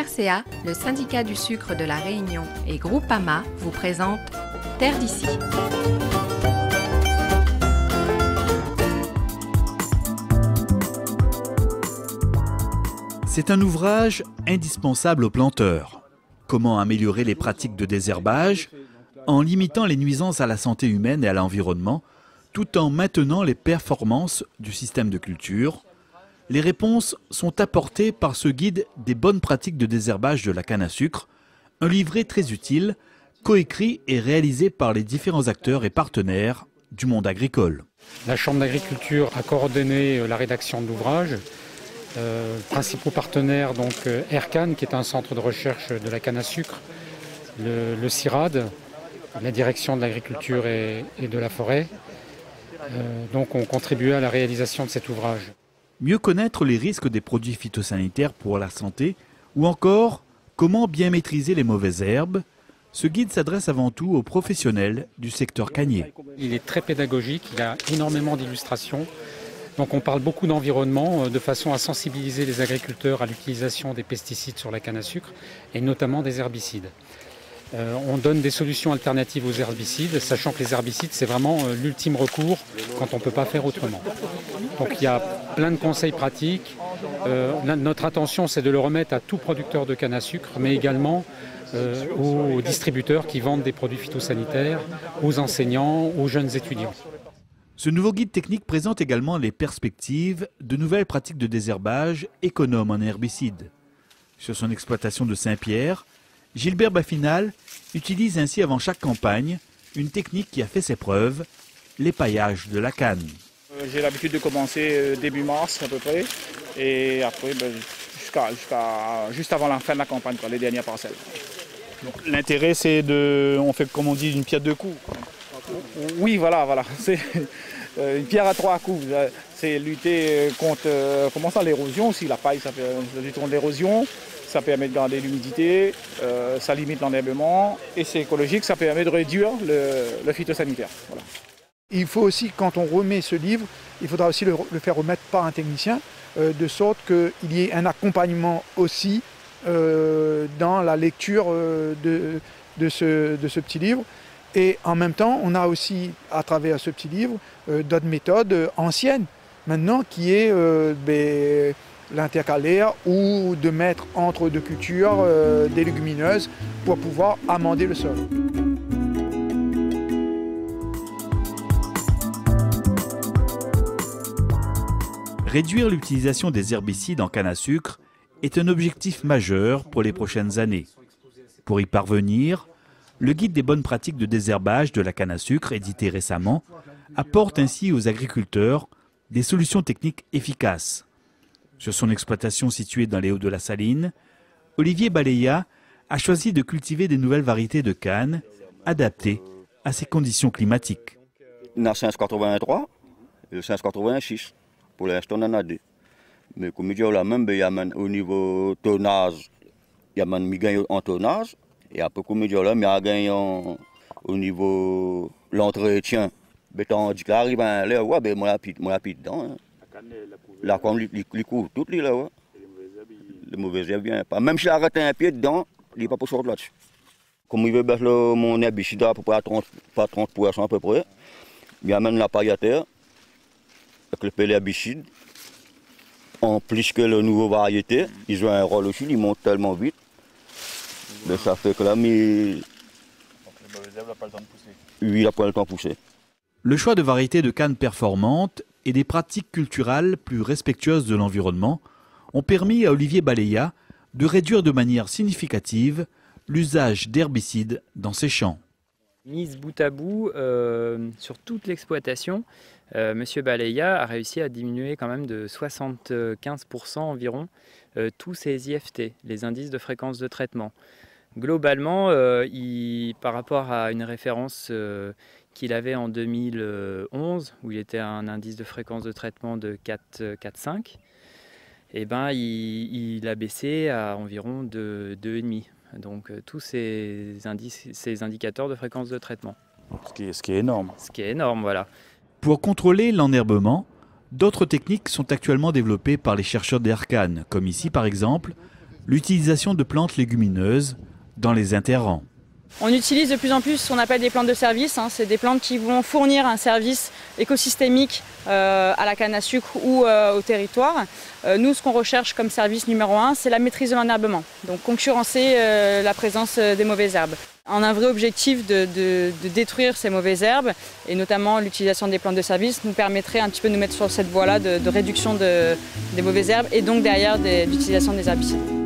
FRCA, le syndicat du sucre de la Réunion et Groupama vous présentent Terre d'ici. C'est un ouvrage indispensable aux planteurs. Comment améliorer les pratiques de désherbage en limitant les nuisances à la santé humaine et à l'environnement, tout en maintenant les performances du système de culture. Les réponses sont apportées par ce guide des bonnes pratiques de désherbage de la canne à sucre, un livret très utile, coécrit et réalisé par les différents acteurs et partenaires du monde agricole. La Chambre d'agriculture a coordonné la rédaction de l'ouvrage. Principaux partenaires, donc Ercan, qui est un centre de recherche de la canne à sucre, le CIRAD, la direction de l'agriculture et de la forêt, donc ont contribué à la réalisation de cet ouvrage. Mieux connaître les risques des produits phytosanitaires pour la santé ou encore comment bien maîtriser les mauvaises herbes, ce guide s'adresse avant tout aux professionnels du secteur cannier. Il est très pédagogique, il a énormément d'illustrations. Donc on parle beaucoup d'environnement de façon à sensibiliser les agriculteurs à l'utilisation des pesticides sur la canne à sucre et notamment des herbicides. On donne des solutions alternatives aux herbicides, sachant que les herbicides c'est vraiment l'ultime recours quand on ne peut pas faire autrement. Donc il y a plein de conseils pratiques. Notre intention c'est de le remettre à tout producteur de canne à sucre, mais également aux distributeurs qui vendent des produits phytosanitaires, aux enseignants, aux jeunes étudiants. Ce nouveau guide technique présente également les perspectives de nouvelles pratiques de désherbage économes en herbicides. Sur son exploitation de Saint-Pierre, Gilbert Bafinal utilise ainsi avant chaque campagne une technique qui a fait ses preuves, l'épaillage de la canne. J'ai l'habitude de commencer début mars à peu près et après juste avant la fin de la campagne, les dernières parcelles. L'intérêt c'est on fait comme on dit une pierre deux coups. Oui, voilà. C'est une pierre à trois coups. C'est lutter contre l'érosion aussi. La paille, ça fait lutter contre l'érosion. Ça permet de garder l'humidité, ça limite l'enherbement. Et c'est écologique, ça permet de réduire le phytosanitaire. Voilà. Il faut aussi, quand on remet ce livre, il faudra aussi le faire remettre par un technicien, de sorte qu'il y ait un accompagnement aussi dans la lecture de ce petit livre. Et en même temps, on a aussi, à travers ce petit livre, d'autres méthodes anciennes, maintenant, qui est l'intercalaire ou de mettre entre deux cultures des légumineuses pour pouvoir amender le sol. Réduire l'utilisation des herbicides en canne à sucre est un objectif majeur pour les prochaines années. Pour y parvenir, le guide des bonnes pratiques de désherbage de la canne à sucre, édité récemment, apporte ainsi aux agriculteurs des solutions techniques efficaces. Sur son exploitation située dans les Hauts-de-la-Saline, Olivier Baleya a choisi de cultiver des nouvelles variétés de canne adaptées à ces conditions climatiques. Il y en a 583 et 586. Pour l'instant, on en a deux. Mais comme je dis, il y a au niveau tonnage, il y a un gain en tonnage. Et après, comme je dis, il y a un gain au niveau de l'entretien. Béton, du carré, moi, rapide dedans. La canne, il couvre tout, là. Les mauvaises herbes, bien pas. Même si il arrête un pied dedans, il n'est pas pour sortir là-dessus. Comme il veut mettre mon herbicide à peu près à 30% à peu près, il amène la paille à terre, avec le herbicide. En plus que la nouvelle variété, ils ont un rôle aussi, ils montent tellement vite. Mais ça fait que là, mais... Donc les mauvaises herbes n'ont pas le temps de pousser. Oui, il n'a pas le temps de pousser. Le choix de variétés de canne performantes et des pratiques culturales plus respectueuses de l'environnement ont permis à Olivier Baleya de réduire de manière significative l'usage d'herbicides dans ses champs. Mise bout à bout, sur toute l'exploitation, M. Baleya a réussi à diminuer quand même de 75% environ tous ses IFT, les indices de fréquence de traitement. Globalement, par rapport à une référence qu'il avait en 2011, où il était à un indice de fréquence de traitement de 4,5, il a baissé à environ de 2,5. Donc tous ces indicateurs de fréquence de traitement. Ce qui est énorme. Ce qui est énorme, voilà. Pour contrôler l'enherbement, d'autres techniques sont actuellement développées par les chercheurs d'Ercan, comme ici par exemple l'utilisation de plantes légumineuses dans les interrants. On utilise de plus en plus ce qu'on appelle des plantes de service. C'est des plantes qui vont fournir un service écosystémique à la canne à sucre ou au territoire. Nous, ce qu'on recherche comme service numéro 1, c'est la maîtrise de l'enherbement. Donc concurrencer la présence des mauvaises herbes. On a un vrai objectif de détruire ces mauvaises herbes et notamment l'utilisation des plantes de service nous permettrait un petit peu de nous mettre sur cette voie-là de réduction des mauvaises herbes et donc derrière d'utilisation des herbicides.